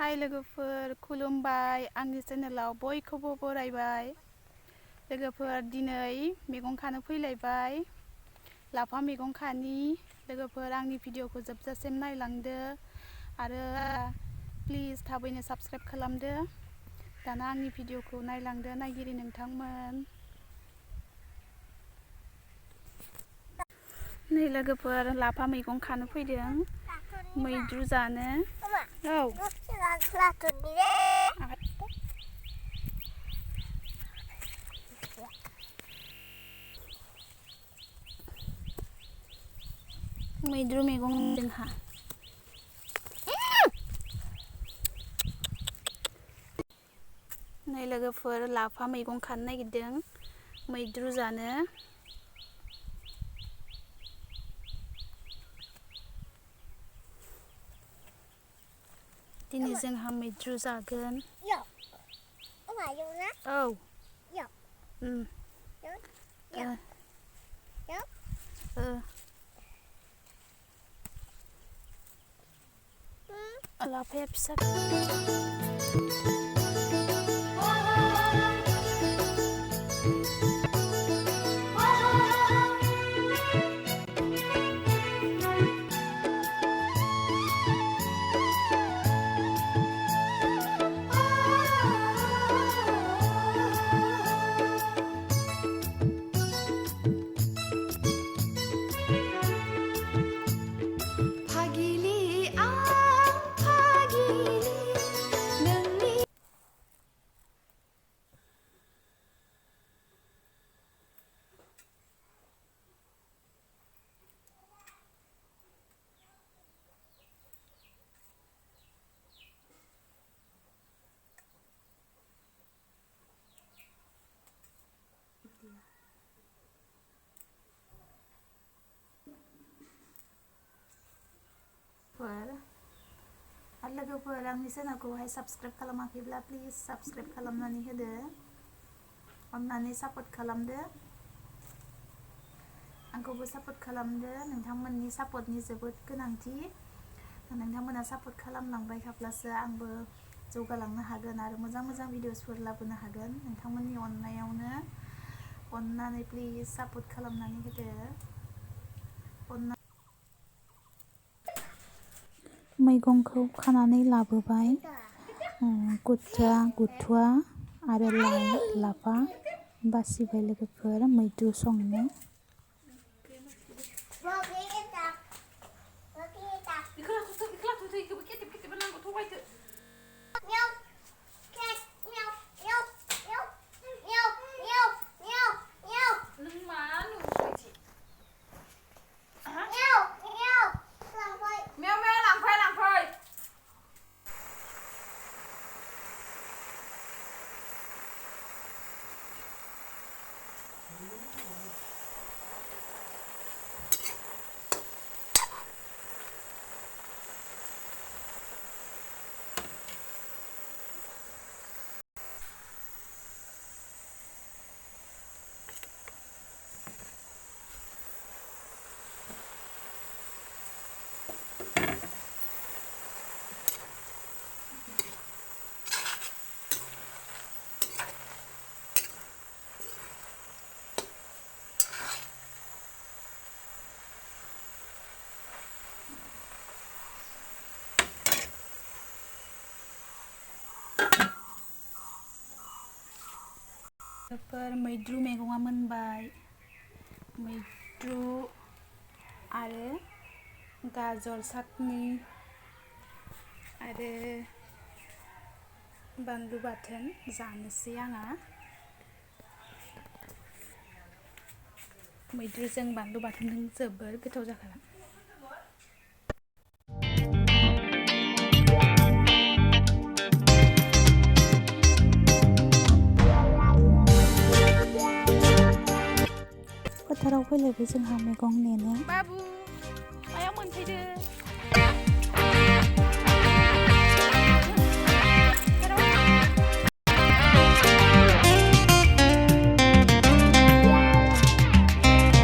हाय लोगोफोर खुलुमबाय आंनि चेनेलाव बयखौबो बरायबाय। लोगोफोर दिनै मैगं खानो फैलायबाय लाफा मैगं खानि। लोगोफोर आंनि भिडिअखौ जोबजासिम नायलांदो आरो प्लिज थाबैनो साबस्क्राइब खालामदो। दाना आंनि भिडिअखौ नायलांदो नायगिरि नोंथांमोन। नै लोगोफोर लाफा मैगं खानो फैदों मैद्रु जानो। औ मैद्रु मैगं जोंहा नै लोगोफोर लाफा मैगं खानो नागिरदों मैद्रु जानो। दिनै जोंहा मैद्रु जागोन। औ लाफाया फिसा लोगोफोर आंनि चेनेलखौहाय साबस्क्राइब खालामाखैब्ला प्लिज साबस्क्राइब खालामनानै होदो। अन्नानै सापर्ट खालामदो, आंखौबो सापर्ट खालामदो। नोंथांमोननि सापर्टनि जोबोद गोनांथि। नोंथांमोना सापर्ट खालामलांबाय थाब्लासो आंबो जौगालांनो हागोन आरो मोजां मोजां भिडिअसफोर लाबोनो हागोन। नोंथांमोननि अननायावनो अन्नानै प्लिज सापर्ट खालामनानै होदो। मैगंखौ खानानै लाबोबाय गुथुवा आरो लाइ लाफा बासिबाय लोगोफोर मैद्रु संनो। मैद्रु मैगङा मोनबाय। मैद्रु आरो गाजर सातनि आरो बानलु बाथोन जानोसै आंहा। मैद्रुजों बानलु बाथोनजों जोबोर गोथाव जाखागोन। फोथाराव फैलायबाय जोंहा मैगं नेनो।